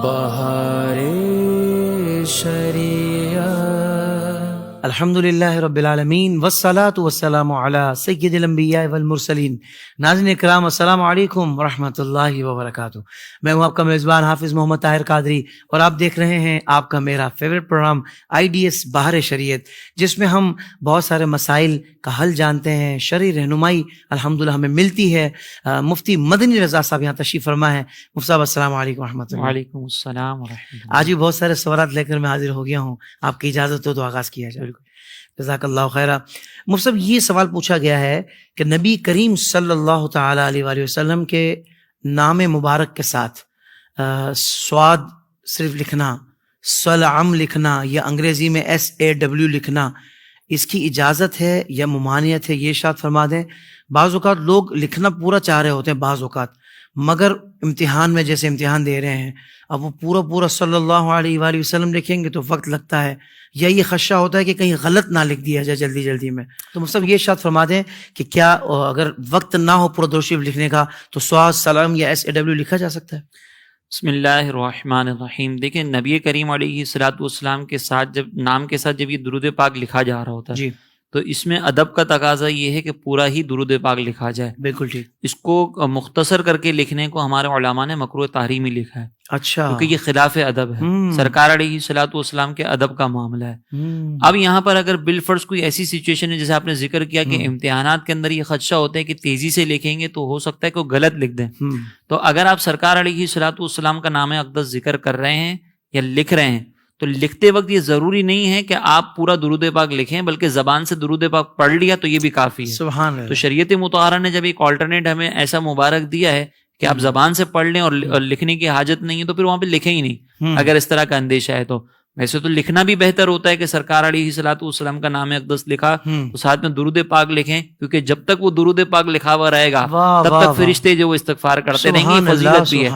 بہار شریعت الحمد للہ رب العالمین والصلاة والسلام علی سید الانبیاء والمرسلین۔ ناظرین اکرام، السلام علیکم ورحمۃ اللہ وبرکاتہ۔ میں ہوں آپ کا میزبان حافظ محمد طاہر قادری، اور آپ دیکھ رہے ہیں آپ کا میرا فیوریٹ پروگرام IDS بہار شریعت، جس میں ہم بہت سارے مسائل کا حل جانتے ہیں، شرعی رہنمائی الحمدللہ ہمیں ملتی ہے۔ مفتی مدنی رضا صاحب یہاں تشریف فرما ہے۔ مفتی صاحب السلام علیکم ورحمۃ اللہ۔ وعلیکم السلام ورحمۃ اللہ۔ آج بھی بہت سارے سوالات لے کر میں حاضر ہو گیا ہوں، آپ کی اجازت ہو تو آغاز کیا جائے۔ جزاک اللہ خیرہ۔ مفتی صاحب، یہ سوال پوچھا گیا ہے کہ نبی کریم صلی اللہ تعالی علیہ وآلہ وسلم کے نام مبارک کے ساتھ سواد صرف لکھنا، سلعم لکھنا، یا انگریزی میں SAW لکھنا، اس کی اجازت ہے یا ممانعت ہے؟ یہ ارشاد فرما دیں۔ بعض اوقات لوگ لکھنا پورا چاہ رہے ہوتے ہیں، بعض اوقات مگر امتحان میں جیسے امتحان دے رہے ہیں، اب وہ پورا صلی اللہ علیہ وآلہ وسلم لکھیں گے تو وقت لگتا ہے، یا یہ خدشہ ہوتا ہے کہ کہیں غلط نہ لکھ دیا جائے جلدی میں۔ تو مطلب یہ ارشاد فرما دیں کہ کیا اگر وقت نہ ہو پورا درود شریف لکھنے کا تو سواد، سلام یا SAW لکھا جا سکتا ہے؟ بسم اللہ الرحمن الرحیم۔ دیکھیں، نبی کریم علیہ الصلوۃ والسلام کے ساتھ جب نام کے ساتھ جب یہ درود پاک لکھا جا رہا ہوتا ہے جی، تو اس میں ادب کا تقاضا یہ ہے کہ پورا ہی درود پاک لکھا جائے۔ بالکل ٹھیک۔ اس کو مختصر کر کے لکھنے کو ہمارے علماء نے مکروہ تحریمی لکھا ہے، اچھا، کیونکہ یہ خلاف ادب ہے، سرکار علیہ الصلوۃ والسلام کے ادب کا معاملہ ہے۔ اب یہاں پر اگر بالفرض کوئی ایسی سچویشن ہے جیسے آپ نے ذکر کیا کہ امتحانات کے اندر یہ خدشہ ہوتا ہے کہ تیزی سے لکھیں گے تو ہو سکتا ہے کہ وہ غلط لکھ دیں، تو اگر آپ سرکار علیہ الصلوۃ والسلام کا نام اقدس ذکر کر رہے ہیں یا لکھ رہے ہیں تو لکھتے وقت یہ ضروری نہیں ہے کہ آپ پورا درود پاک لکھیں، بلکہ زبان سے درود پاک پڑھ لیا تو یہ بھی کافی ہے۔ سبحان اللہ۔ تو شریعت مطہرہ نے جب ایک آلٹرنیٹ ہمیں ایسا مبارک دیا ہے کہ آپ زبان سے پڑھ لیں اور لکھنے کی حاجت نہیں ہے تو پھر وہاں پہ لکھیں ہی نہیں، اگر اس طرح کا اندیشہ ہے تو۔ ویسے تو لکھنا بھی بہتر ہوتا ہے کہ سرکار علیہ الصلوۃ والسلام کا نام اقدس لکھا تو ساتھ میں درود پاک لکھیں، کیونکہ جب تک وہ درود پاک لکھا ہوا رہے گا تب تک فرشتے جو وہ استغفار کرتے رہیں گے۔ یہ فضیلت بھی ہے،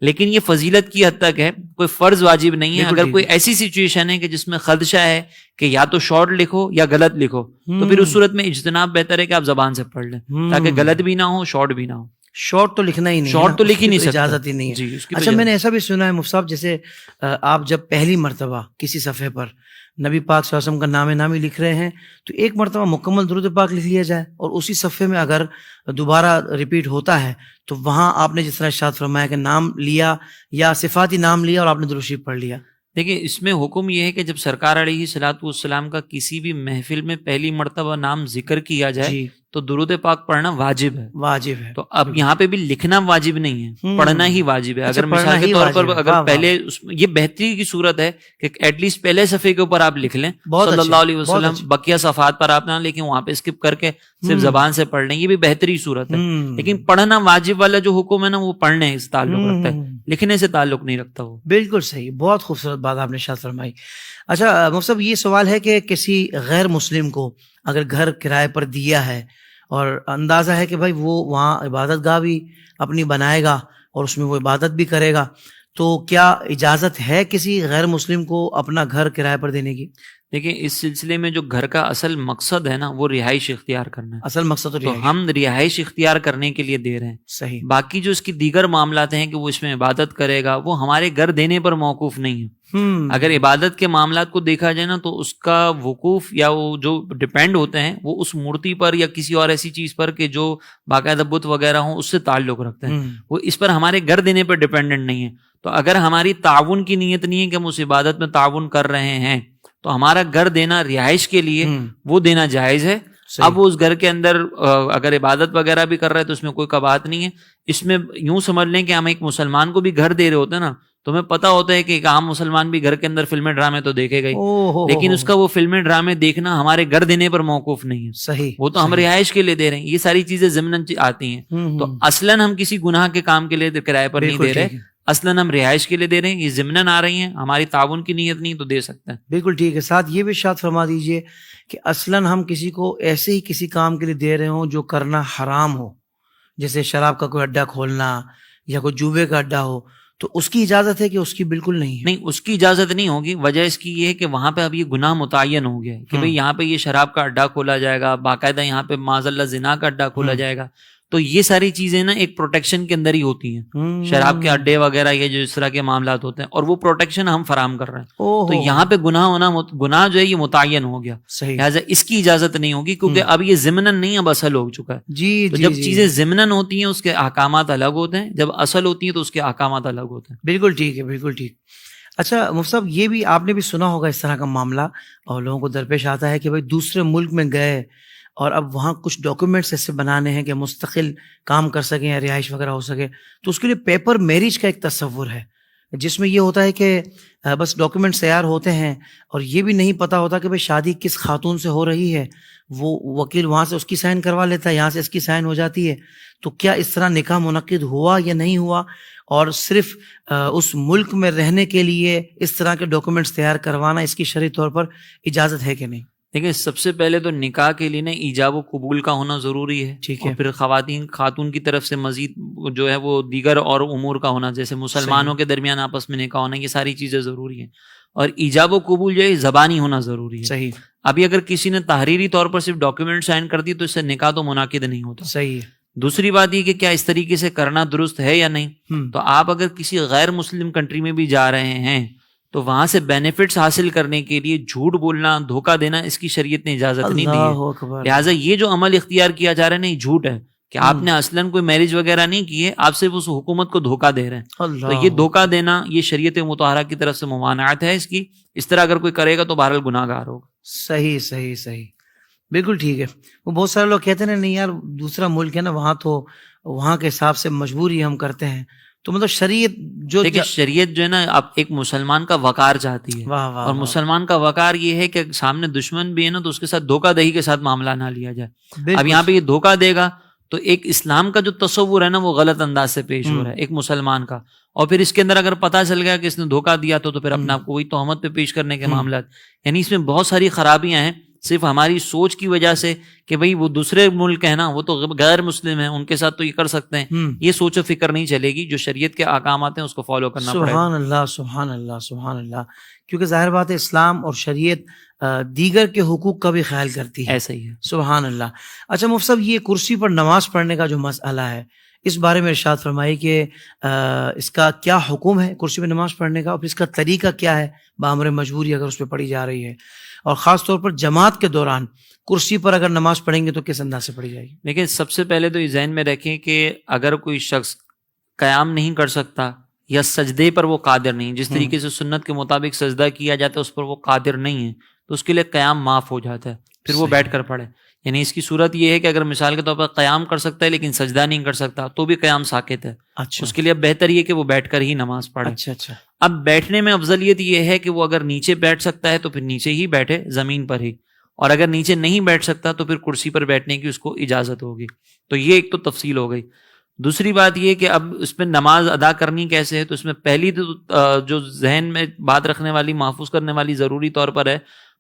لیکن یہ فضیلت کی حد تک ہے، کوئی فرض واجب نہیں ہے۔ اگر کوئی ایسی سچویشن ہے کہ جس میں خدشہ ہے کہ یا تو شارٹ لکھو یا غلط لکھو تو پھر اس صورت میں اجتناب بہتر ہے کہ آپ زبان سے پڑھ لیں تاکہ غلط بھی نہ ہو، شارٹ بھی نہ ہو۔ شارٹ تو لکھنا ہی نہیں، شارٹ تو لکھ ہی نہیں سکتے، اجازت ہی نہیں ہے۔ جی، اچھا، میں نے ایسا بھی سنا ہے مفتی صاحب، جیسے آپ جب پہلی مرتبہ کسی صفحے پر نبی پاک صلی اللہ علیہ وسلم کا نام نامی لکھ رہے ہیں تو ایک مرتبہ مکمل درود پاک لکھ لیا جائے، اور اسی صفحے میں اگر دوبارہ ریپیٹ ہوتا ہے تو وہاں آپ نے جس طرح ارشاد فرمایا کہ نام لیا یا صفاتی نام لیا اور آپ نے درود شریف پڑھ لیا۔ دیکھیں، اس میں حکم یہ ہے کہ جب سرکار علیہ الصلوۃ والسلام کا کسی بھی محفل میں پہلی مرتبہ نام ذکر کیا جائے تو درود پاک پڑھنا واجب ہے، واجب ہے۔ تو اب یہاں پہ بھی لکھنا واجب نہیں ہے، پڑھنا ہی واجب ہے۔ اگر مثال کے طور پر اگر پہلے یہ بہتری کی صورت ہے کہ ایٹ لیسٹ پہلے صفحے کے اوپر آپ لکھ لیں صلی اللہ علیہ وسلم، بقیہ صفحات پر آپ نہ لکھیں، وہاں پہ اسکپ کر کے صرف زبان سے پڑھ لیں، یہ بھی بہتری صورت ہے۔ لیکن پڑھنا واجب والا جو حکم ہے نا وہ پڑھنے سے تعلق رکھتا ہے، لکھنے سے تعلق نہیں رکھتا وہ۔ بالکل صحیح، بہت خوبصورت بات آپ نے ارشاد فرمائی۔ اچھا مفتی صاحب، یہ سوال ہے کہ کسی غیر مسلم کو اگر گھر کرائے پر دیا ہے اور اندازہ ہے کہ بھائی وہ وہاں عبادت گاہ بھی اپنی بنائے گا اور اس میں وہ عبادت بھی کرے گا، تو کیا اجازت ہے کسی غیر مسلم کو اپنا گھر کرائے پر دینے کی؟ دیکھیں، اس سلسلے میں جو گھر کا اصل مقصد ہے نا وہ رہائش اختیار کرنا ہے، اصل مقصد تو ہم رہائش اختیار کرنے کے لیے دے رہے ہیں۔ صحیح۔ باقی جو اس کی دیگر معاملات ہیں کہ وہ اس میں عبادت کرے گا، وہ ہمارے گھر دینے پر موقوف نہیں ہے۔ اگر عبادت کے معاملات کو دیکھا جائے نا تو اس کا وقوف یا وہ جو ڈیپینڈ ہوتے ہیں وہ اس مورتی پر یا کسی اور ایسی چیز پر کہ جو باقاعدہ بت وغیرہ ہوں اس سے تعلق رکھتے ہیں، وہ اس پر ہمارے گھر دینے پر ڈیپینڈنٹ نہیں ہے۔ تو اگر ہماری تعاون کی نیت نہیں ہے کہ ہم اس عبادت میں تعاون کر رہے ہیں تو ہمارا گھر دینا رہائش کے لیے وہ دینا جائز ہے۔ اب وہ اس گھر کے اندر اگر عبادت وغیرہ بھی کر رہے ہیں تو اس میں کوئی کباہت نہیں ہے۔ اس میں یوں سمجھ لیں کہ ہم ایک مسلمان کو بھی گھر دے رہے ہوتے ہیں نا تو ہمیں پتہ ہوتا ہے کہ ایک عام مسلمان بھی گھر کے اندر فلمیں ڈرامے تو دیکھے گا، لیکن اس کا وہ فلمیں ڈرامے دیکھنا ہمارے گھر دینے پر موقوف نہیں ہے۔ صحیح، وہ تو ہم رہائش کے لیے دے رہے ہیں، یہ ساری چیزیں ضمناً آتی ہیں۔ تو اصلاً ہم کسی گناہ کے کام کے لیے کرائے پر نہیں دے رہے، اصلاً ہم رہائش کے لیے دے رہے ہیں، یہ ضمناً آ رہی ہیں، ہماری تعاون کی نیت نہیں تو دے سکتے ہیں۔ بالکل ٹھیک ہے۔ ساتھ یہ بھی ارشاد فرما دیجئے کہ اصلاً ہم کسی کو ایسے ہی کسی کام کے لیے دے رہے ہوں جو کرنا حرام ہو، جیسے شراب کا کوئی اڈا کھولنا یا کوئی جوے کا اڈا ہو، تو اس کی اجازت ہے کہ اس کی بالکل نہیں ہے؟ نہیں، اس کی اجازت نہیں ہوگی۔ وجہ اس کی یہ ہے کہ وہاں پہ اب یہ گناہ متعین ہو گیا ہے کہ بھئی یہاں پہ یہ شراب کا اڈا کھولا جائے گا، باقاعدہ یہاں پہ معاذ اللہ زنا کا اڈا کھولا جائے گا، تو یہ ساری چیزیں نا ایک پروٹیکشن کے اندر ہی ہوتی ہیں، شراب کے اڈے وغیرہ یہ جو اس طرح کے معاملات ہوتے ہیں، اور وہ پروٹیکشن ہم فراہم کر رہے ہیں. تو یہاں پہ گناہ جو ہے یہ متعین ہو گیا، لہٰذا اس کی اجازت نہیں ہوگی، کیونکہ اب یہ ضمناً نہیں اب اصل ہو چکا ہے. تو جب چیزیں ضمناً ہوتی ہیں اس کے احکامات الگ ہوتے ہیں، جب اصل ہوتی ہیں تو اس کے احکامات الگ ہوتے ہیں. بالکل ٹھیک ہے، بالکل ٹھیک. اچھا مفتی صاحب، یہ بھی آپ نے بھی سنا ہوگا اس طرح کا معاملہ، اور لوگوں کو درپیش آتا ہے کہ بھائی دوسرے ملک میں گئے اور اب وہاں کچھ ڈاکیومنٹس ایسے بنانے ہیں کہ مستقل کام کر سکیں یا رہائش وغیرہ ہو سکے، تو اس کے لیے پیپر میرج کا ایک تصور ہے جس میں یہ ہوتا ہے کہ بس ڈاکیومنٹس تیار ہوتے ہیں اور یہ بھی نہیں پتہ ہوتا کہ بھائی شادی کس خاتون سے ہو رہی ہے. وہ وکیل وہاں سے اس کی سائن کروا لیتا ہے، یہاں سے اس کی سائن ہو جاتی ہے. تو کیا اس طرح نکاح منعقد ہوا یا نہیں ہوا، اور صرف اس ملک میں رہنے کے لیے اس طرح کے ڈاکیومنٹس تیار کروانا اس کی شرعی طور پر اجازت ہے کہ نہیں؟ دیکھیں، سب سے پہلے تو نکاح کے لیے نا ایجاب و قبول کا ہونا ضروری ہے. ٹھیک ہے. پھر خاتون کی طرف سے مزید جو ہے وہ دیگر اور امور کا ہونا، جیسے مسلمانوں کے درمیان آپس میں نکاح ہونا، یہ ساری چیزیں ضروری ہیں. اور ایجاب و قبول جو ہے زبانی ہونا ضروری ہے. صحیح. ابھی اگر کسی نے تحریری طور پر صرف ڈاکیومنٹ سائن کر دی تو اس سے نکاح تو منعقد نہیں ہوتا. صحیح ہے. دوسری بات یہ کہ کیا اس طریقے سے کرنا درست ہے یا نہیں. تو آپ اگر کسی غیر مسلم کنٹری میں بھی جا رہے ہیں تو وہاں سے بینیفٹس حاصل کرنے کے لیے جھوٹ بولنا، دھوکہ دینا، اس کی شریعت نے اجازت نہیں دی ہے. لہٰذا یہ جو عمل اختیار کیا جا رہا ہے نا، یہ جھوٹ ہے کہ آپ نے اصلاً کوئی میرج وغیرہ نہیں کی ہے، آپ صرف اس حکومت کو دھوکہ دے رہے ہیں. تو یہ دھوکہ دینا یہ شریعت مطہرہ کی طرف سے ممانعت ہے اس کی. اس طرح اگر کوئی کرے گا تو بہرحال گناہ گار ہوگا. صحیح صحیح صحیح، بالکل ٹھیک ہے. وہ بہت سارے لوگ کہتے ہیں نہیں یار دوسرا ملک ہے نا، وہاں تو وہاں کے حساب سے مجبوری ہم کرتے ہیں. تو مطلب شریعت جو شریعت جو ہے نا اب ایک مسلمان کا وقار چاہتی ہے. اور مسلمان کا وقار یہ ہے کہ سامنے دشمن بھی ہے نا تو اس کے ساتھ دھوکہ دہی کے ساتھ معاملہ نہ لیا جائے. اب یہاں پہ یہ دھوکہ دے گا تو ایک اسلام کا جو تصور ہے نا وہ غلط انداز سے پیش ہو رہا ہے ایک مسلمان کا. اور پھر اس کے اندر اگر پتہ چل گیا کہ اس نے دھوکہ دیا تو پھر اپنے آپ کو وہی تہمت پہ پیش کرنے کے معاملات. یعنی اس میں بہت ساری خرابیاں ہیں صرف ہماری سوچ کی وجہ سے کہ بھئی وہ دوسرے ملک ہیں نا، وہ تو غیر مسلم ہیں، ان کے ساتھ تو یہ کر سکتے ہیں. یہ سوچ و فکر نہیں چلے گی. جو شریعت کے احکامات ہیں اس کو فالو کرنا پڑے گا. سبحان اللہ سبحان اللہ سبحان اللہ. کیونکہ ظاہر بات ہے اسلام اور شریعت دیگر کے حقوق کا بھی خیال کرتی ہے. ایسا ہی ہے. سبحان اللہ. اچھا مفتی صاحب، یہ کرسی پر نماز پڑھنے کا جو مسئلہ ہے اس بارے میں ارشاد فرمائیے کہ اس کا کیا حکم ہے کرسی پہ نماز پڑھنے کا، اور اس کا طریقہ کیا ہے بامر مجبوری اگر اس پہ پڑھی جا رہی ہے، اور خاص طور پر جماعت کے دوران کرسی پر اگر نماز پڑھیں گے تو کس انداز سے پڑھی جائے گی؟ دیکھیں، سب سے پہلے تو یہ ذہن میں رکھیں کہ اگر کوئی شخص قیام نہیں کر سکتا یا سجدے پر وہ قادر نہیں، جس طریقے سے سنت کے مطابق سجدہ کیا جاتا ہے اس پر وہ قادر نہیں ہے، تو اس کے لیے قیام معاف ہو جاتا ہے، پھر وہ بیٹھ کر پڑھے. یعنی اس کی صورت یہ ہے کہ اگر مثال کے طور پر قیام کر سکتا ہے لیکن سجدہ نہیں کر سکتا تو بھی قیام ساقط ہے. اس کے لیے اب بہتر یہ کہ وہ بیٹھ کر ہی نماز پڑھے. اچھا. اب بیٹھنے میں افضلیت یہ ہے کہ وہ اگر نیچے بیٹھ سکتا ہے تو پھر نیچے ہی بیٹھے، زمین پر ہی، اور اگر نیچے نہیں بیٹھ سکتا تو پھر کرسی پر بیٹھنے کی اس کو اجازت ہوگی. تو یہ ایک تو تفصیل ہو گئی. دوسری بات یہ کہ اب اس میں نماز ادا کرنی کیسے ہے، تو اس میں پہلی تو جو ذہن میں بات رکھنے والی، محفوظ کرنے والی ضروری طور پر ہے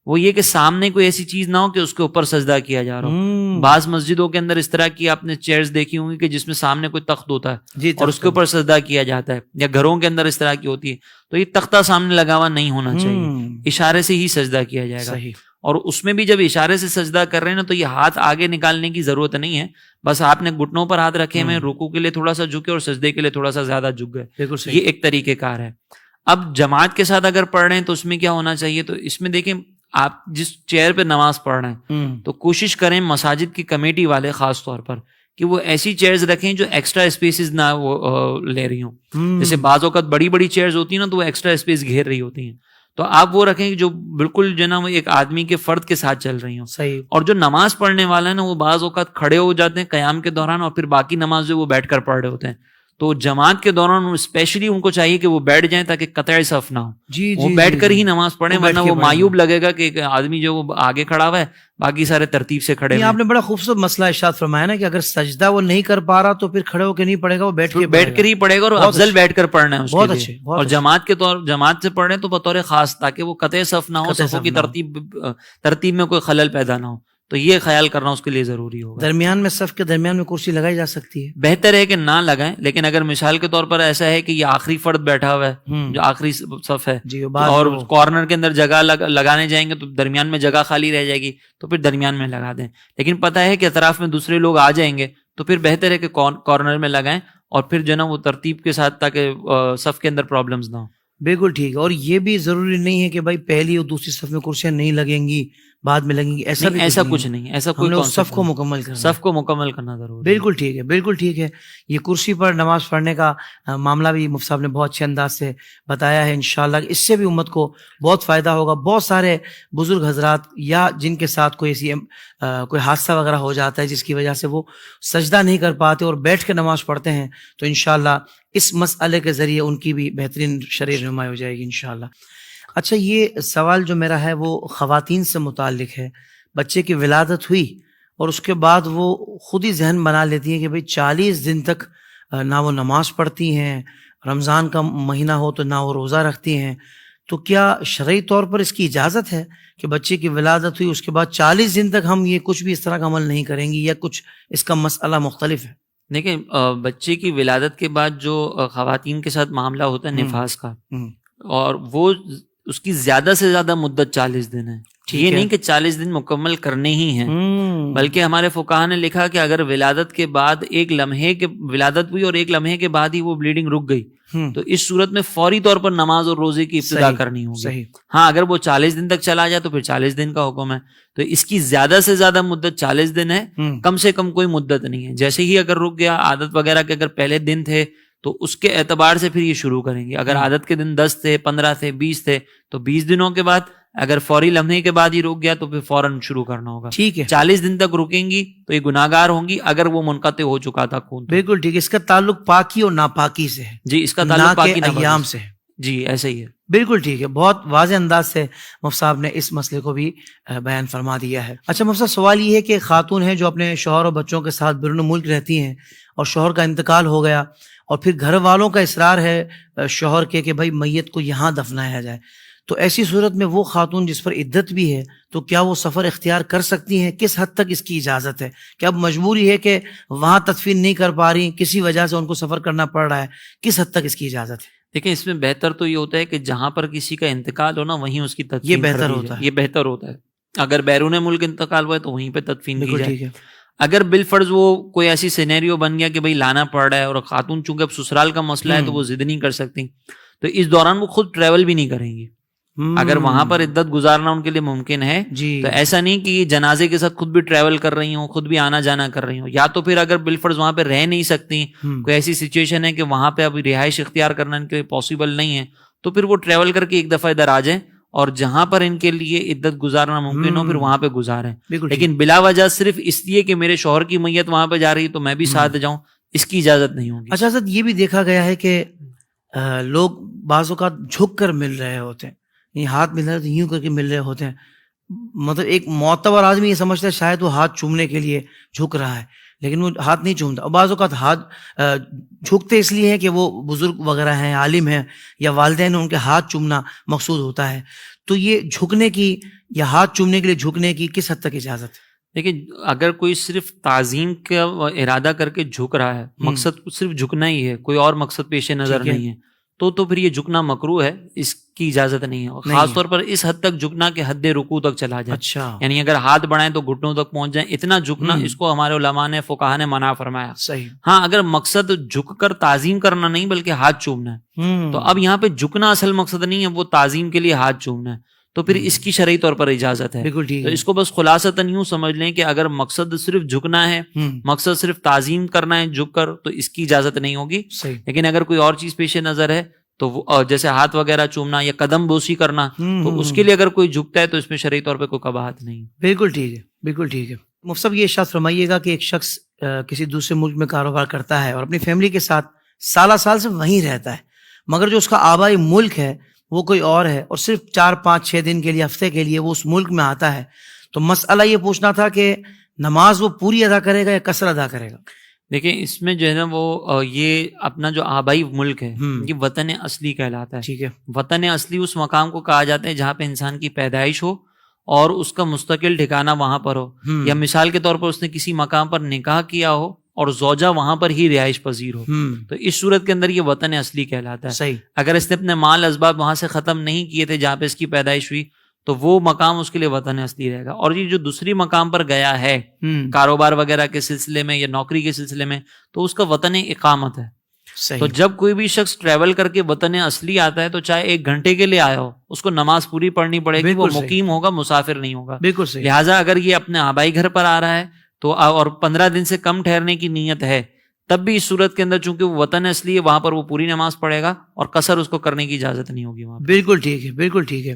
وہ یہ کہ سامنے کوئی ایسی چیز نہ ہو کہ اس کے اوپر سجدہ کیا جا رہا ہو. بعض مسجدوں کے اندر اس طرح کی آپ نے چیئرز دیکھی ہوں گی کہ جس میں سامنے کوئی تخت ہوتا ہے اور اس کے اوپر سجدہ کیا جاتا ہے، یا گھروں کے اندر اس طرح کی ہوتی ہے. تو یہ تختہ سامنے لگا ہوا نہیں ہونا چاہیے، اشارے سے ہی سجدہ کیا جائے گا. اور اس میں بھی جب اشارے سے سجدہ کر رہے ہیں نا تو یہ ہاتھ آگے نکالنے کی ضرورت نہیں ہے، بس آپ نے گھٹنوں پر ہاتھ رکھے میں رکوع کے لیے تھوڑا سا جھکے اور سجدے کے لیے تھوڑا سا زیادہ جھک گئے. یہ ایک طریقہ کار ہے. اب جماعت کے ساتھ اگر پڑھ رہے ہیں تو اس میں کیا ہونا چاہیے، تو اس میں دیکھیں آپ جس چیئر پہ نماز پڑھ رہے ہیں تو کوشش کریں مساجد کی کمیٹی والے خاص طور پر کہ وہ ایسی چیئرز رکھیں جو ایکسٹرا اسپیسز نہ وہ لے رہی ہوں. جیسے بعض اوقات بڑی بڑی چیئرز ہوتی ہیں نا تو وہ ایکسٹرا اسپیس گھیر رہی ہوتی ہیں، تو آپ وہ رکھیں جو بالکل جو نا وہ ایک آدمی کے فرد کے ساتھ چل رہی ہوں. صحیح. اور جو نماز پڑھنے والا ہے نا وہ بعض اوقات کھڑے ہو جاتے ہیں قیام کے دوران اور پھر باقی نماز جو وہ بیٹھ کر پڑھ رہے ہوتے ہیں. تو جماعت کے دوران اسپیشلی ان کو چاہیے کہ وہ بیٹھ جائیں تاکہ قطع صف نہ ہو. وہ بیٹھ کر ہی نماز پڑھیں، ورنہ وہ معیوب لگے گا کہ ایک آدمی جو وہ آگے کھڑا ہوا ہے باقی سارے ترتیب سے کھڑے. آپ نے بڑا خوبصورت مسئلہ ارشاد فرمایا نا کہ اگر سجدہ وہ نہیں کر پا رہا تو پھر کھڑے ہو کے نہیں پڑھے گا، وہ بیٹھ کر ہی پڑھے گا، اور افضل بیٹھ کر پڑھنا ہے. بہت اچھے. اور جماعت سے پڑھ رہے ہیں تو بطور خاص تاکہ وہ قطع صف نہ ہو، صفوں کی ترتیب میں کوئی خلل پیدا نہ ہو. تو یہ خیال کرنا اس کے لیے ضروری ہوگا. درمیان میں صف کے درمیان میں کرسی لگائی جا سکتی ہے؟ بہتر ہے کہ نہ لگائیں، لیکن اگر مثال کے طور پر ایسا ہے کہ یہ آخری فرد بیٹھا ہوا ہے جو آخری صف ہے اور کارنر کے اندر جگہ لگانے جائیں گے تو درمیان میں جگہ خالی رہ جائے گی، تو پھر درمیان میں لگا دیں. لیکن پتہ ہے کہ اطراف میں دوسرے لوگ آ جائیں گے تو پھر بہتر ہے کہ کارنر میں لگائیں اور پھر جو ہے نا وہ ترتیب کے ساتھ، تاکہ صف کے اندر پرابلمز نہ ہوں. بالکل ٹھیک ہے. اور یہ بھی ضروری نہیں ہے کہ بھائی پہلی اور دوسری صف میں کرسیاں نہیں لگیں گی بعد میں لگیں گی، ایسا کچھ نہیں، ایسا ہم کوئی نے اس concept صف کو نہیں. مکمل کرنا ہے. صف کو مکمل کرنا ضروری ہے. بالکل ٹھیک ہے، بالکل ٹھیک ہے. یہ کرسی پر نماز پڑھنے کا معاملہ بھی مفتی صاحب نے بہت اچھے انداز سے بتایا ہے. انشاءاللہ اس سے بھی امت کو بہت فائدہ ہوگا. بہت سارے بزرگ حضرات یا جن کے ساتھ کوئی ایسی کوئی حادثہ وغیرہ ہو جاتا ہے جس کی وجہ سے وہ سجدہ نہیں کر پاتے اور بیٹھ کے نماز پڑھتے ہیں، تو انشاءاللہ اس مسئلے کے ذریعے ان کی بھی بہترین شرعی رہنمائی ہو جائے گی انشاءاللہ. اچھا، یہ سوال جو میرا ہے وہ خواتین سے متعلق ہے. بچے کی ولادت ہوئی اور اس کے بعد وہ خود ہی ذہن بنا لیتی ہیں کہ بھئی 40 دن تک نہ وہ نماز پڑھتی ہیں، رمضان کا مہینہ ہو تو نہ وہ روزہ رکھتی ہیں، تو کیا شرعی طور پر اس کی اجازت ہے کہ بچے کی ولادت ہوئی اس کے بعد 40 دن تک ہم یہ کچھ بھی اس طرح کا عمل نہیں کریں گی، یا کچھ اس کا مسئلہ مختلف ہے؟ دیکھیں، بچے کی ولادت کے بعد جو خواتین کے ساتھ معاملہ ہوتا ہے نفاس کا، اور وہ اس کی زیادہ سے زیادہ مدت 40 دن ہے. یہ نہیں کہ 40 دن مکمل کرنے ہی ہیں، بلکہ ہمارے فقہا نے لکھا کہ اگر ولادت کے بعد ایک لمحے کے ولادت ہوئی اور ایک لمحے کے بعد ہی وہ بلیڈنگ رک گئی تو اس صورت میں فوری طور پر نماز اور روزے کی ابتدا کرنی ہوگی. ہاں، اگر وہ 40 دن تک چلا جائے تو پھر 40 دن کا حکم ہے. تو اس کی زیادہ سے زیادہ مدت 40 دن ہے، کم سے کم کوئی مدت نہیں ہے. جیسے ہی اگر رک گیا، عادت وغیرہ کے اگر پہلے دن تھے تو اس کے اعتبار سے پھر یہ شروع کریں گے. اگر عادت کے دن 10 تھے، 15 تھے، 20 تھے تو 20 دنوں کے بعد. اگر فوری لمحے کے بعد ہی رک گیا تو پھر فوراً شروع کرنا ہوگا. ٹھیک ہے. 40 دن تک رکیں گی تو یہ گناہگار ہوں گی اگر وہ منقطع ہو چکا تھا خون. بالکل ٹھیک ہے. اس کا تعلق پاکی اور ناپاکی سے ہے. جی، اس کا تعلق پاکی ایام سے ہے. جی، ایسا ہی ہے. بالکل ٹھیک ہے. بہت واضح انداز سے مفتی صاحب نے اس مسئلے کو بھی بیان فرما دیا ہے. اچھا مفتی صاحب، سوال یہ ہے کہ خاتون ہیں جو اپنے شوہر اور بچوں کے ساتھ بیرون ملک رہتی ہیں اور شوہر کا انتقال ہو گیا اور پھر گھر والوں کا اصرار ہے شوہر کے کہ بھائی میت کو یہاں دفنایا جائے، تو ایسی صورت میں وہ خاتون جس پر عدت بھی ہے تو کیا وہ سفر اختیار کر سکتی ہیں؟ کس حد تک اس کی اجازت ہے؟ کیا اب مجبوری ہے کہ وہاں تدفین نہیں کر پا رہی، کسی وجہ سے ان کو سفر کرنا پڑ رہا ہے، کس حد تک اس کی اجازت ہے؟ دیکھیں، اس میں بہتر تو یہ ہوتا ہے کہ جہاں پر کسی کا انتقال ہو نا وہیں اس کی تدفین. یہ بہتر ہوتا ہے. یہ بہتر ہوتا ہے. اگر بیرون ملک انتقال ہوا ہے تو وہیں پہ تدفین کی جائے. ٹھیک ہے. اگر بالفرض وہ کوئی ایسی سینیریو بن گیا کہ بھئی لانا پڑ رہا ہے اور خاتون چونکہ اب سسرال کا مسئلہ ہے تو وہ ضد نہیں کر سکتی، تو اس دوران وہ خود ٹریول بھی نہیں کریں گی. اگر وہاں پر عدت گزارنا ان کے لیے ممکن ہے تو ایسا نہیں کہ یہ جنازے کے ساتھ خود بھی ٹریول کر رہی ہوں، خود بھی آنا جانا کر رہی ہوں. یا تو پھر اگر بالفرض وہاں پہ رہ نہیں سکتی، کوئی ایسی سچویشن ہے کہ وہاں پہ ابھی رہائش اختیار کرنا ان کے لیے پاسبل نہیں ہے، تو پھر وہ ٹریول کر کے ایک دفعہ ادھر آ جائیں اور جہاں پر ان کے لیے عدت گزارنا ممکن ہو پھر وہاں پہ گزاریں. لیکن بلا وجہ صرف اس لیے کہ میرے شوہر کی میت وہاں پہ جا رہی ہے تو میں بھی ساتھ جاؤں، اس کی اجازت نہیں ہوگی. اچھا سر، یہ بھی دیکھا گیا ہے کہ لوگ بعض اوقات جھک کر مل رہے ہوتے ہیں، یہ ہاتھ مل رہے ہیں تو یوں کر کے مل رہے ہوتے ہیں. مطلب ایک معتبر آدمی یہ سمجھتا ہے شاید وہ ہاتھ چومنے کے لیے جھک رہا ہے لیکن وہ ہاتھ نہیں چومتا. اور بعض اوقات ہاتھ جھکتے اس لیے ہیں کہ وہ بزرگ وغیرہ ہیں، عالم ہیں یا والدین ہیں، ان کے ہاتھ چومنا مقصود ہوتا ہے. تو یہ جھکنے کی یا ہاتھ چومنے کے لیے جھکنے کی کس حد تک اجازت ہے؟ لیکن اگر کوئی صرف تعظیم کا ارادہ کر کے جھک رہا ہے، مقصد صرف جھکنا ہی ہے، کوئی اور مقصد پیش نظر نہیں ہے، تو پھر یہ جھکنا مکروہ ہے، اس کی اجازت نہیں ہے. خاص طور پر اس حد تک جھکنا کہ حد رکوع تک چلا جائے. اچھا، یعنی اگر ہاتھ بڑھائیں تو گھٹنوں تک پہنچ جائیں، اتنا جھکنا اس کو ہمارے علماء نے فقہا نے منع فرمایا. صحیح. ہاں، اگر مقصد جھک کر تعظیم کرنا نہیں بلکہ ہاتھ چومنا ہے تو اب یہاں پہ جھکنا اصل مقصد نہیں ہے، وہ تعظیم کے لیے ہاتھ چومنا ہے، تو پھر اس کی شرعی طور پر اجازت ہے. بالکل ٹھیک تو ہے. اس کو بس خلاصتاً یوں سمجھ لیں کہ اگر مقصد صرف جھکنا ہے، مقصد صرف تعظیم کرنا ہے جھک کر، تو اس کی اجازت نہیں ہوگی. صحیح. لیکن اگر کوئی اور چیز پیش نظر ہے تو وہ جیسے ہاتھ وغیرہ چومنا یا قدم بوسی کرنا، تو اس کے لیے اگر کوئی جھکتا ہے تو اس میں شرعی طور پہ کوئی قباحت نہیں. بالکل ٹھیک ہے، بالکل ٹھیک ہے. مفتی صاحب، یہ ارشاد فرمائیے گا کہ ایک شخص کسی دوسرے ملک میں کاروبار کرتا ہے اور اپنی فیملی کے ساتھ سالہ سال سے وہیں رہتا ہے، مگر جو اس کا آبائی ملک ہے وہ کوئی اور ہے اور صرف 4 5 6 دن کے لیے، ہفتے کے لیے وہ اس ملک میں آتا ہے. تو مسئلہ یہ پوچھنا تھا کہ نماز وہ پوری ادا کرے گا یا قصر ادا کرے گا؟ دیکھیں، اس میں جو ہے نا وہ یہ اپنا جو آبائی ملک ہے یہ وطن اصلی کہلاتا ہے. ٹھیک ہے. وطن اصلی اس مقام کو کہا جاتا ہے جہاں پہ انسان کی پیدائش ہو اور اس کا مستقل ٹھکانہ وہاں پر ہو، یا مثال کے طور پر اس نے کسی مقام پر نکاح کیا ہو اور زوجہ وہاں پر ہی رہائش پذیر ہو، تو اس صورت کے اندر یہ وطن اصلی کہلاتا ہے. صحیح. اگر اس نے اپنے مال اسباب وہاں سے ختم نہیں کیے تھے جہاں پہ اس کی پیدائش ہوئی تو وہ مقام اس کے لیے وطن اصلی رہے گا. اور یہ جو دوسری مقام پر گیا ہے کاروبار وغیرہ کے سلسلے میں یا نوکری کے سلسلے میں، تو اس کا وطن اقامت ہے. تو جب کوئی بھی شخص ٹریول کر کے وطن اصلی آتا ہے تو چاہے 1 گھنٹے کے لیے آیا ہو، اس کو نماز پوری پڑھنی پڑے گی، وہ مقیم ہوگا، مسافر نہیں ہوگا. لہٰذا اگر یہ اپنے آبائی گھر پر آ رہا ہے تو اور 15 دن سے کم ٹھہرنے کی نیت ہے، تب بھی اس صورت کے اندر چونکہ وہ وطن اصلی ہے، وہاں پر وہ پوری نماز پڑھے گا اور قصر اس کو کرنے کی اجازت نہیں ہوگی وہاں. بالکل ٹھیک ہے، بالکل ٹھیک ہے.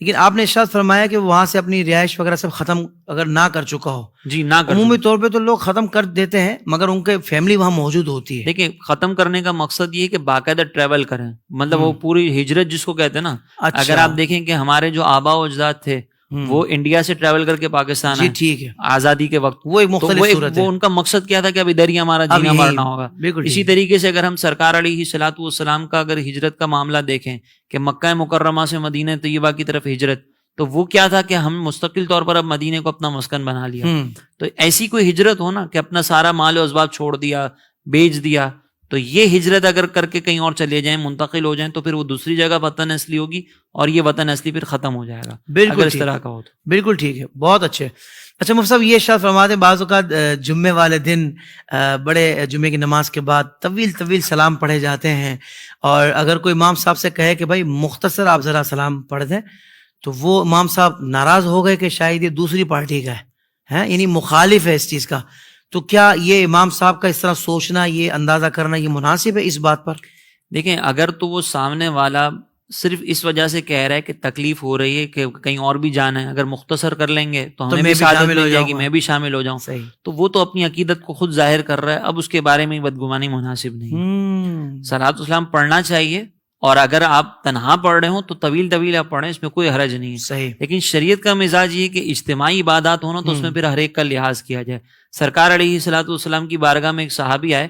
لیکن آپ نے ارشاد فرمایا کہ وہاں سے اپنی رہائش وغیرہ سب ختم اگر نہ کر چکا ہو. جی نہ کر. عمومی طور پہ تو لوگ ختم کر دیتے ہیں مگر ان کے فیملی وہاں موجود ہوتی ہے. دیکھیں ختم کرنے کا مقصد یہ ہے کہ باقاعدہ ٹریول کریں، مطلب وہ پوری ہجرت جس کو کہتے ہیں نا. اگر آپ دیکھیں کہ ہمارے جو آبا و اجداد تھے وہ انڈیا سے ٹریول کر کے پاکستان آئے، ٹھیک ہے، آزادی کے وقت، وہ ایک مختلف صورت ہے. وہ ان کا مقصد کیا تھا کہ اب ادھر ہی ہمارا جینا مرنا ہوگا. اسی طریقے سے اگر ہم سرکار علیہ الصلوۃ والسلام کا اگر ہجرت کا معاملہ دیکھیں کہ مکہ مکرمہ سے مدینہ طیبہ کی طرف ہجرت، تو وہ کیا تھا کہ ہم مستقل طور پر اب مدینے کو اپنا مسکن بنا لیا. تو ایسی کوئی ہجرت ہو نا کہ اپنا سارا مال و اسباب چھوڑ دیا، بیچ دیا، تو یہ ہجرت اگر کر کے کہیں اور چلے جائیں، منتقل ہو جائیں، تو پھر وہ دوسری جگہ وطن اصلی ہوگی اور یہ وطن اصلی پھر ختم ہو جائے گا. بالکل اس طرح کا ہو تو بالکل ٹھیک ہے، بہت اچھے. اچھا مفتی صاحب، یہ ارشاد فرماتے ہیں بعض اوقات جمعے والے دن بڑے جمعے کی نماز کے بعد طویل سلام پڑھے جاتے ہیں، اور اگر کوئی امام صاحب سے کہے کہ بھائی مختصر آپ ذرا سلام پڑھ دیں، تو وہ امام صاحب ناراض ہو گئے کہ شاید یہ دوسری پارٹی کا ہے، یعنی مخالف ہے اس چیز کا. تو کیا یہ امام صاحب کا اس طرح سوچنا، یہ اندازہ کرنا، یہ مناسب ہے اس بات پر؟ دیکھیں اگر تو وہ سامنے والا صرف اس وجہ سے کہہ رہا ہے کہ تکلیف ہو رہی ہے کہ کہیں اور بھی جانا ہے، اگر مختصر کر لیں گے تو ہمیں بھی سعادت مل جائے گی، میں بھی شامل ہو جاؤں، تو وہ تو اپنی عقیدت کو خود ظاہر کر رہا ہے. اب اس کے بارے میں بدگمانی مناسب نہیں. صلاۃ السلام پڑھنا چاہیے، اور اگر آپ تنہا پڑھ رہے ہوں تو طویل آپ پڑھیں، اس میں کوئی حرج نہیں ہے. صحیح. لیکن شریعت کا مزاج یہ ہے کہ اجتماعی عبادات ہونا تو اس میں پھر ہر ایک کا لحاظ کیا جائے. سرکار علیہ الصلوۃ والسلام کی بارگاہ میں ایک صحابی آئے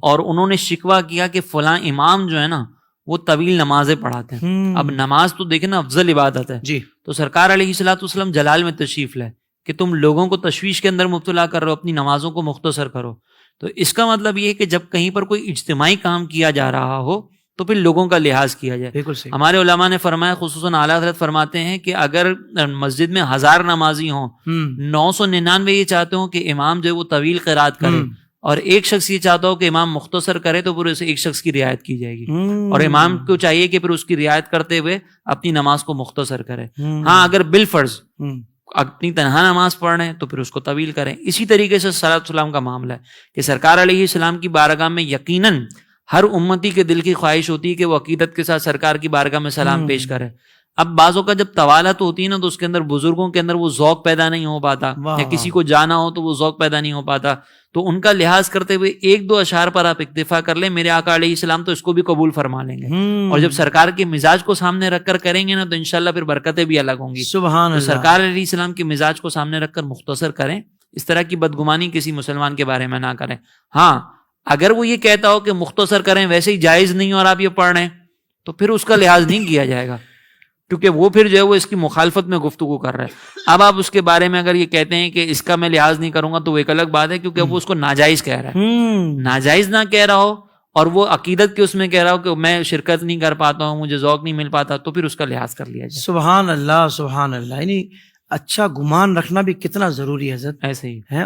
اور انہوں نے شکوہ کیا کہ فلاں امام جو ہے نا وہ طویل نمازیں پڑھاتے ہیں. اب نماز تو دیکھیں نا افضل عبادت ہے. جی. تو سرکار علیہ الصلوۃ والسلام جلال میں تشریف لائے کہ تم لوگوں کو تشویش کے اندر مبتلا کر رہے ہو، اپنی نمازوں کو مختصر کرو. تو اس کا مطلب یہ ہے کہ جب کہیں پر کوئی اجتماعی کام کیا جا رہا ہو تو پھر لوگوں کا لحاظ کیا جائے. ہمارے علماء نے فرمایا، خصوصاً اعلیٰ حضرت فرماتے ہیں کہ اگر مسجد میں 1000 نمازی ہوں، 999 یہ چاہتے ہوں کہ امام جو ہے وہ طویل قرات کرے، اور ایک شخص یہ چاہتا ہو کہ امام مختصر کرے، تو پھر اسے ایک شخص کی رعایت کی جائے گی. اور امام کو چاہیے کہ پھر اس کی رعایت کرتے ہوئے اپنی نماز کو مختصر کرے. ہاں اگر بالفرض اپنی تنہا نماز پڑھ رہے ہیں تو پھر اس کو طویل کریں. اسی طریقے سے صلاۃ السلام کا معاملہ ہے کہ سرکار علیہ السلام کی بارگاہ میں یقیناً ہر امتی کے دل کی خواہش ہوتی ہے کہ وہ عقیدت کے ساتھ سرکار کی بارگاہ میں سلام پیش کرے. اب بعضوں کا جب طوالت ہوتی ہے نا تو اس کے اندر بزرگوں کے اندر وہ ذوق پیدا نہیں ہو پاتا، یا کسی کو جانا ہو تو وہ ذوق پیدا نہیں ہو پاتا. تو ان کا لحاظ کرتے ہوئے 1-2 اشعار پر آپ اکتفا کر لیں، میرے آقا علیہ السلام تو اس کو بھی قبول فرما لیں گے. اور جب سرکار کے مزاج کو سامنے رکھ کر کریں گے نا تو انشاءاللہ پھر برکتیں بھی الگ ہوں گی. سبحان اللہ. سرکار علیہ السلام کے مزاج کو سامنے رکھ کر مختصر کریں. اس طرح کی بدگمانی کسی مسلمان کے بارے میں نہ کریں. ہاں اگر وہ یہ کہتا ہو کہ مختصر کریں ویسے ہی جائز نہیں اور آپ یہ پڑھ رہے ہیں تو پھر اس کا لحاظ نہیں کیا جائے گا، کیونکہ وہ پھر جو ہے وہ اس کی مخالفت میں گفتگو کر رہا ہے. اب آپ اس کے بارے میں اگر یہ کہتے ہیں کہ اس کا میں لحاظ نہیں کروں گا تو وہ ایک الگ بات ہے، کیونکہ وہ اس کو ناجائز کہہ رہا ہے. ناجائز نہ کہہ رہا ہو اور وہ عقیدت کے اس میں کہہ رہا ہو کہ میں شرکت نہیں کر پاتا ہوں، مجھے ذوق نہیں مل پاتا، تو پھر اس کا لحاظ کر لیا جائے. سبحان اللہ سبحان اللہ. یعنی اچھا گمان رکھنا بھی کتنا ضروری ہے حضرت. ایسے ہی ہے.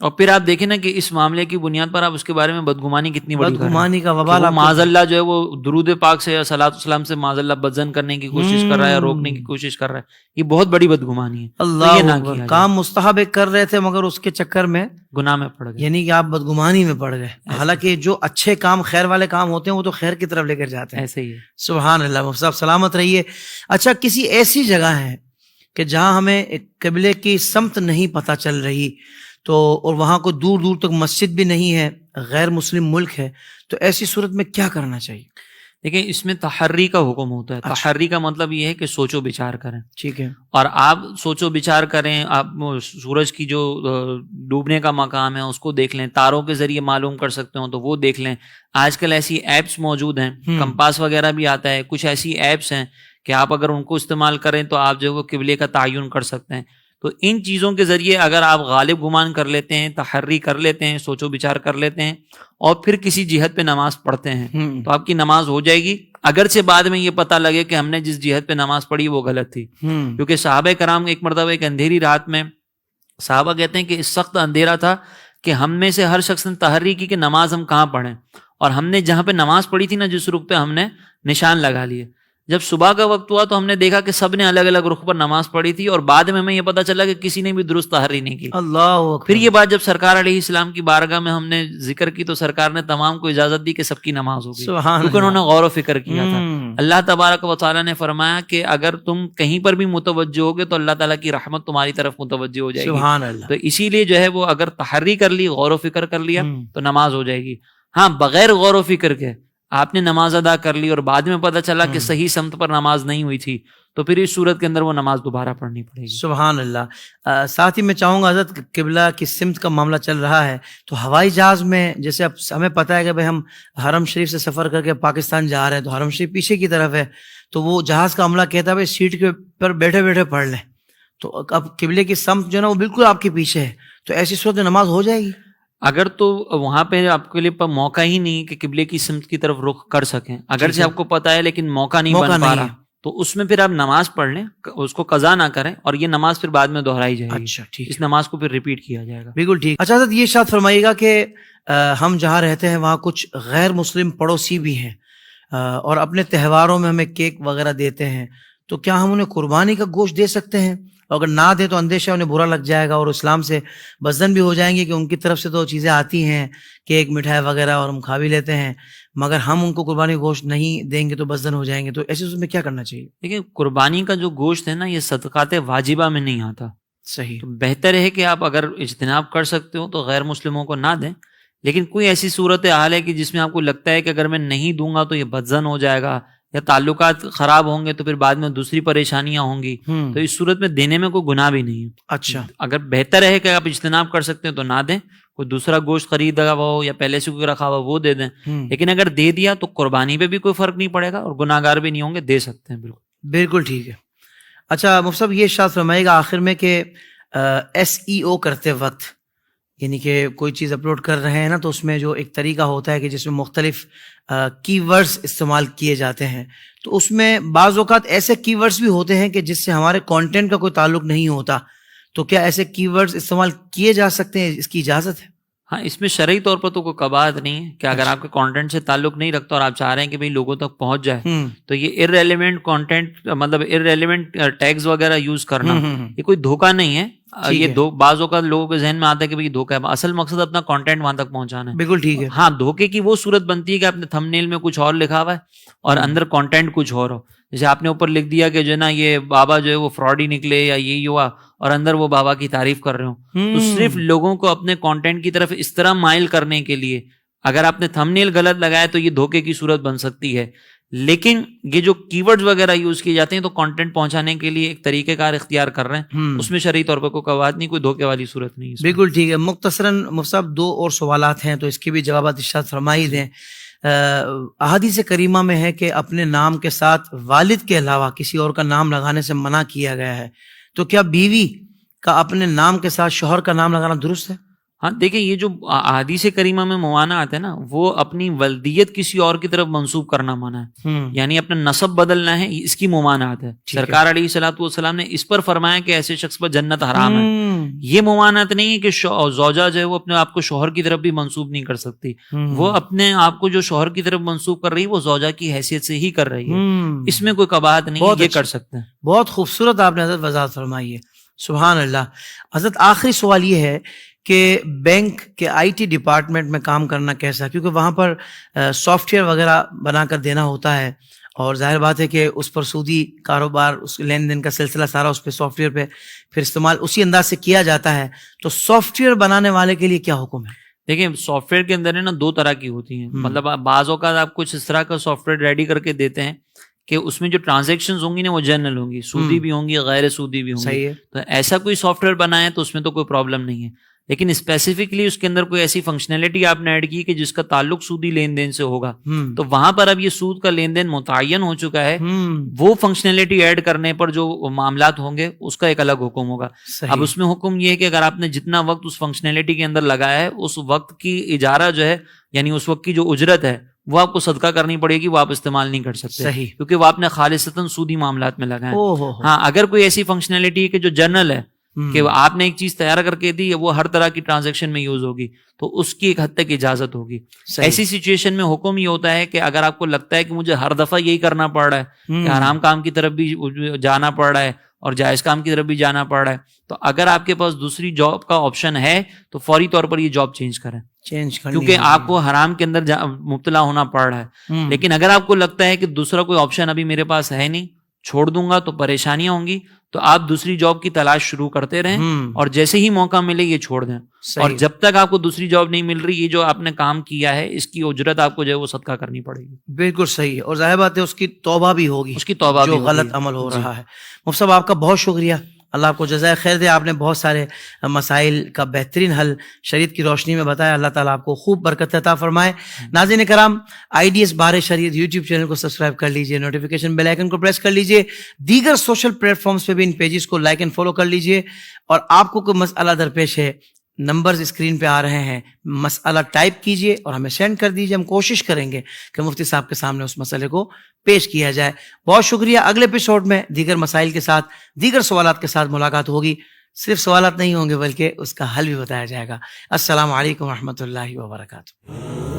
اور پھر آپ دیکھیں نا کہ اس معاملے کی بنیاد پر آپ اس کے بارے میں بدگمانی کتنی بڑی بدگمانی کا وبال، معاذ اللہ جو ہے وہ درود پاک سے یا صلاۃ السلام سے معاذ اللہ بدزن کرنے کی کوشش کر رہا ہے یا روکنے کی کوشش کر رہا ہے. یہ بہت بڑی بدگمانی ہے. اللہ کام مستحب کر رہے تھے مگر اس کے چکر میں گناہ میں پڑ گئے، یعنی کہ آپ بدگمانی میں پڑ گئے. حالانکہ جو اچھے کام، خیر والے کام ہوتے ہیں وہ تو خیر کی طرف لے کر جاتے ہیں. ایسے ہی ہے. سبحان اللہ. مفتی صاحب سلامت رہیے. اچھا کسی ایسی جگہ ہے کہ جہاں ہمیں قبلے کی سمت نہیں پتہ چل رہی، تو اور وہاں کوئی دور دور تک مسجد بھی نہیں ہے، غیر مسلم ملک ہے، تو ایسی صورت میں کیا کرنا چاہیے؟ دیکھیں اس میں تحری کا حکم ہوتا ہے. تحری کا مطلب یہ ہے کہ سوچو بچار کریں. ٹھیک ہے. اور آپ سوچو بچار کریں، آپ سورج کی جو ڈوبنے کا مقام ہے اس کو دیکھ لیں، تاروں کے ذریعے معلوم کر سکتے ہوں تو وہ دیکھ لیں. آج کل ایسی ایپس موجود ہیں، کمپاس وغیرہ بھی آتا ہے، کچھ ایسی ایپس ہیں کہ آپ اگر ان کو استعمال کریں تو آپ جو ہے وہ قبلے کا تعین کر سکتے ہیں. تو ان چیزوں کے ذریعے اگر آپ غالب گمان کر لیتے ہیں، تحری کر لیتے ہیں، سوچو بچار کر لیتے ہیں اور پھر کسی جہت پہ نماز پڑھتے ہیں تو آپ کی نماز ہو جائے گی اگرچہ بعد میں یہ پتہ لگے کہ ہم نے جس جہت پہ نماز پڑھی وہ غلط تھی. کیونکہ صحابہ کرام ایک مرتبہ ایک اندھیری رات میں صحابہ کہتے ہیں کہ اس سخت اندھیرا تھا کہ ہم میں سے ہر شخص نے تحری کی کہ نماز ہم کہاں پڑھیں, اور ہم نے جہاں پہ نماز پڑھی تھی نا جس رخ پہ ہم نے نشان لگا لیے. جب صبح کا وقت ہوا تو ہم نے دیکھا کہ سب نے الگ الگ رخ پر نماز پڑھی تھی, اور بعد میں ہمیں یہ پتا چلا کہ کسی نے بھی درست تحری نہیں کی. اللہ اکبر. پھر یہ بات جب سرکار علیہ السلام کی بارگاہ میں ہم نے ذکر کی تو سرکار نے تمام کو اجازت دی کہ سب کی نماز ہوگی, کیونکہ انہوں نے غور و فکر کیا تھا. اللہ تبارک و تعالیٰ نے فرمایا کہ اگر تم کہیں پر بھی متوجہ ہوگے تو اللہ تعالیٰ کی رحمت تمہاری طرف متوجہ ہو جائے گی. سبحان اللہ. تو اسی لیے جو ہے وہ اگر تحری کر لی, غور و فکر کر لیا تو نماز ہو جائے گی. ہاں بغیر غور و فکر کے آپ نے نماز ادا کر لی اور بعد میں پتہ چلا کہ صحیح سمت پر نماز نہیں ہوئی تھی تو پھر اس صورت کے اندر وہ نماز دوبارہ پڑھنی پڑے گی. سبحان اللہ. ساتھ ہی میں چاہوں گا حضرت قبلہ کی سمت کا معاملہ چل رہا ہے تو ہوائی جہاز میں جیسے اب ہمیں پتہ ہے کہ بھائی ہم حرم شریف سے سفر کر کے پاکستان جا رہے ہیں تو حرم شریف پیچھے کی طرف ہے, تو وہ جہاز کا عملہ کہتا ہے بھائی سیٹ کے پر بیٹھے بیٹھے پڑھ لیں, تو اب قبلے کی سمت جو ہے نا وہ بالکل آپ کے پیچھے ہے, تو ایسی صورت میں نماز ہو جائے گی؟ اگر تو وہاں پہ آپ کے لیے موقع ہی نہیں کہ قبلے کی سمت کی طرف رخ کر سکیں, اگرچہ آپ کو پتا ہے لیکن موقع نہیں بن پا رہا, تو اس میں پھر آپ نماز پڑھ لیں, اس کو قضا نہ کریں, اور یہ نماز پھر بعد میں دہرائی جائے گی. اچھا ٹھیک, اس نماز کو پھر ریپیٹ کیا جائے گا. بالکل ٹھیک. اچھا حضرت یہ ارشاد فرمائیے گا کہ ہم جہاں رہتے ہیں وہاں کچھ غیر مسلم پڑوسی بھی ہیں اور اپنے تہواروں میں ہمیں کیک وغیرہ دیتے ہیں, تو کیا ہم انہیں قربانی کا گوشت دے سکتے ہیں؟ اگر نہ دیں تو اندیشہ انہیں برا لگ جائے گا اور اسلام سے بدزن بھی ہو جائیں گے کہ ان کی طرف سے تو چیزیں آتی ہیں کیک مٹھائی وغیرہ اور ہم کھا بھی لیتے ہیں, مگر ہم ان کو قربانی گوشت نہیں دیں گے تو بدزن ہو جائیں گے, تو ایسی صورت میں کیا کرنا چاہیے؟ دیکھیں قربانی کا جو گوشت ہے نا یہ صدقات واجبہ میں نہیں آتا. صحیح. تو بہتر ہے کہ آپ اگر اجتناب کر سکتے ہو تو غیر مسلموں کو نہ دیں, لیکن کوئی ایسی صورت حال ہے کہ جس میں آپ کو لگتا ہے کہ اگر میں نہیں دوں گا تو یہ بدزن ہو جائے گا یا تعلقات خراب ہوں گے تو پھر بعد میں دوسری پریشانیاں ہوں گی, تو اس صورت میں دینے میں کوئی گناہ بھی نہیں ہے. اچھا, اگر بہتر ہے کہ آپ اجتناب کر سکتے ہیں تو نہ دیں, کوئی دوسرا گوشت خریدا ہوا ہو یا پہلے سے کوئی رکھا ہوا وہ دے دیں, لیکن اگر دے دیا تو قربانی پہ بھی کوئی فرق نہیں پڑے گا اور گناہ گار بھی نہیں ہوں گے, دے سکتے ہیں. بالکل ٹھیک ہے. اچھا مفتی صاحب یہ ارشاد فرمائے گا آخر میں کہ SEO کرتے وقت یعنی کہ کوئی چیز اپلوڈ کر رہے ہیں نا تو اس میں جو ایک طریقہ ہوتا ہے کہ جس میں مختلف کی ورڈز استعمال کیے جاتے ہیں, تو اس میں بعض اوقات ایسے کی ورڈز بھی ہوتے ہیں کہ جس سے ہمارے کانٹینٹ کا کوئی تعلق نہیں ہوتا, تو کیا ایسے کی ورڈز استعمال کیے جا سکتے ہیں؟ اس کی اجازت ہے؟ ہاں, اس میں شرعی طور پر تو کوئی قباحت نہیں ہے کہ اگر آپ کے کانٹینٹ سے تعلق نہیں رکھتا اور آپ چاہ رہے ہیں کہ بھئی لوگوں تک پہنچ جائے تو یہ ارریلیونٹ کانٹینٹ مطلب ارریلیونٹ ٹیگز وغیرہ یوز کرنا یہ کوئی دھوکہ نہیں ہے. یہ بعض اوقات لوگوں کے ذہن میں آتا ہے کہ بھئی دھوکہ ہے, اصل مقصد اپنا کانٹینٹ وہاں تک پہنچانا ہے. بالکل ٹھیک ہے. ہاں, دھوکے کی وہ صورت بنتی ہے کہ آپ نے تھمب نیل میں کچھ اور لکھا ہوا ہے اور اندر کانٹینٹ کچھ اور ہو. جیسے آپ نے اوپر لکھ دیا کہ جو ہے نا یہ بابا جو ہے وہ فراڈی نکلے یا یہی ہوا, اور اندر وہ بابا کی تعریف کر رہے ہوں, تو صرف لوگوں کو اپنے کانٹینٹ کی طرف اس طرح مائل کرنے کے لیے اگر آپ نے تھمب نیل غلط لگایا تو یہ دھوکے کی صورت بن سکتی ہے. لیکن یہ جو کی ورڈز وغیرہ یوز کیے جاتے ہیں تو کانٹینٹ پہنچانے کے لیے ایک طریقہ کار اختیار کر رہے ہیں, اس میں شرعی طور پر کوئی قواعد نہیں, کوئی دھوکے والی صورت نہیں. بالکل ٹھیک ہے. مختصراً مفتی صاحب 2 اور سوالات ہیں تو اس کے بھی جوابات ارشاد فرمائی دیں. احادیث کریمہ میں ہے کہ اپنے نام کے ساتھ والد کے علاوہ کسی اور کا نام لگانے سے منع کیا گیا ہے, تو کیا بیوی کا اپنے نام کے ساتھ شوہر کا نام لگانا درست ہے؟ ہاں دیکھیں, یہ جو احادیث کریمہ میں موانعات ہے نا وہ اپنی ولدیت کسی اور کی طرف منسوب کرنا منع ہے, یعنی اپنا نسب بدلنا ہے, اس کی ممانعت ہے. سرکار علیہ الصلوۃ والسلام نے اس پر فرمایا کہ ایسے شخص پر جنت حرام ہے. یہ ممانعت نہیں ہے کہ زوجہ جو ہے وہ اپنے آپ کو شوہر کی طرف بھی منسوب نہیں کر سکتی, وہ اپنے آپ کو جو شوہر کی طرف منسوب کر رہی ہے وہ زوجہ کی حیثیت سے ہی کر رہی ہے, اس میں کوئی قباحت نہیں ہے, یہ کر سکتے ہیں. بہت خوبصورت آپ نے حضرت وضاحت فرمائی ہے, سبحان اللہ. حضرت آخری سوال یہ ہے کہ بینک کے IT ڈپارٹمنٹ میں کام کرنا کیسا ہے, کیونکہ وہاں پر سافٹ ویئر وغیرہ بنا کر دینا ہوتا ہے اور ظاہر بات ہے کہ اس پر سودی کاروبار اس لین دین کا سلسلہ سارا اس پہ سافٹ ویئر پہ پھر استعمال اسی انداز سے کیا جاتا ہے, تو سافٹ ویئر بنانے والے کے لیے کیا حکم ہے؟ دیکھیں سافٹ ویئر کے اندر ہے نا 2 طرح کی ہوتی ہیں, مطلب بعض اوقات آپ کچھ اس طرح کا سافٹ ویئر ریڈی کر کے دیتے ہیں کہ اس میں جو ٹرانزیکشنز ہوں گی نا وہ جنرل ہوں گی, سودی بھی ہوں گی غیر سودی بھی ہوں گی. تو ایسا کوئی سافٹ ویئر بنائے تو اس میں تو کوئی پرابلم نہیں ہے, لیکن اسپیسیفکلی اس کے اندر کوئی ایسی فنکشنلٹی آپ نے ایڈ کی کہ جس کا تعلق سودی لین دین سے ہوگا, تو وہاں پر اب یہ سود کا لین دین متعین ہو چکا ہے, وہ فنکشنلٹی ایڈ کرنے پر جو معاملات ہوں گے اس کا ایک الگ حکم ہوگا. اب اس میں حکم یہ ہے کہ اگر آپ نے جتنا وقت اس فنکشنلٹی کے اندر لگایا ہے اس وقت کی اجارہ جو ہے یعنی اس وقت کی جو اجرت ہے وہ آپ کو صدقہ کرنی پڑے گی, وہ آپ استعمال نہیں کر سکتے صحیح, کیونکہ وہ آپ نے خالصتاً سودی معاملات میں لگائے. اوہ ہاں اگر کوئی ایسی فنکشنلٹی ہے کہ جو جنرل ہے کہ آپ نے ایک چیز تیار کر کے دی, وہ ہر طرح کی ٹرانزیکشن میں یوز ہوگی, تو اس کی ایک حد تک اجازت ہوگی. ایسی سچویشن میں حکم یہ ہوتا ہے کہ اگر آپ کو لگتا ہے کہ مجھے ہر دفعہ یہی کرنا پڑ رہا ہے کہ حرام کام کی طرف بھی جانا پڑ رہا ہے اور جائز کام کی طرف بھی جانا پڑ رہا ہے, تو اگر آپ کے پاس دوسری جاب کا آپشن ہے تو فوری طور پر یہ جاب چینج کریں, کیونکہ آپ کو حرام کے اندر مبتلا ہونا پڑ رہا ہے. لیکن اگر آپ کو لگتا ہے کہ دوسرا کوئی آپشن ابھی میرے پاس ہے نہیں, چھوڑ دوں گا تو پریشانیاں ہوں گی, تو آپ دوسری جاب کی تلاش شروع کرتے رہیں اور جیسے ہی موقع ملے یہ چھوڑ دیں. اور جب تک آپ کو دوسری جاب نہیں مل رہی, یہ جو آپ نے کام کیا ہے اس کی اجرت آپ کو جو ہے وہ صدقہ کرنی پڑے گی. بالکل صحیح, اور ظاہر بات ہے اس کی توبہ بھی ہوگی, اس کی توبہ جو غلط عمل ہو رہا ہے. مفتی صاحب آپ کا بہت شکریہ, اللہ آپ کو جزائے خیر دے, آپ نے بہت سارے مسائل کا بہترین حل شریعت کی روشنی میں بتایا, اللہ تعالیٰ آپ کو خوب برکت عطا فرمائے. ناظرین کرام, IDS بار شریعت یوٹیوب چینل کو سبسکرائب کر لیجئے, نوٹیفیکیشن بیل آئیکن کو پریس کر لیجئے, دیگر سوشل پلیٹ فارمز پہ بھی ان پیجز کو لائک اینڈ فالو کر لیجئے. اور آپ کو کوئی مسئلہ درپیش ہے, نمبرز اسکرین پہ آ رہے ہیں, مسئلہ ٹائپ کیجئے اور ہمیں سینڈ کر دیجئے, ہم کوشش کریں گے کہ مفتی صاحب کے سامنے اس مسئلے کو پیش کیا جائے. بہت شکریہ. اگلے ایپیسوڈ میں دیگر مسائل کے ساتھ, دیگر سوالات کے ساتھ ملاقات ہوگی. صرف سوالات نہیں ہوں گے بلکہ اس کا حل بھی بتایا جائے گا. السلام علیکم ورحمۃ اللہ وبرکاتہ.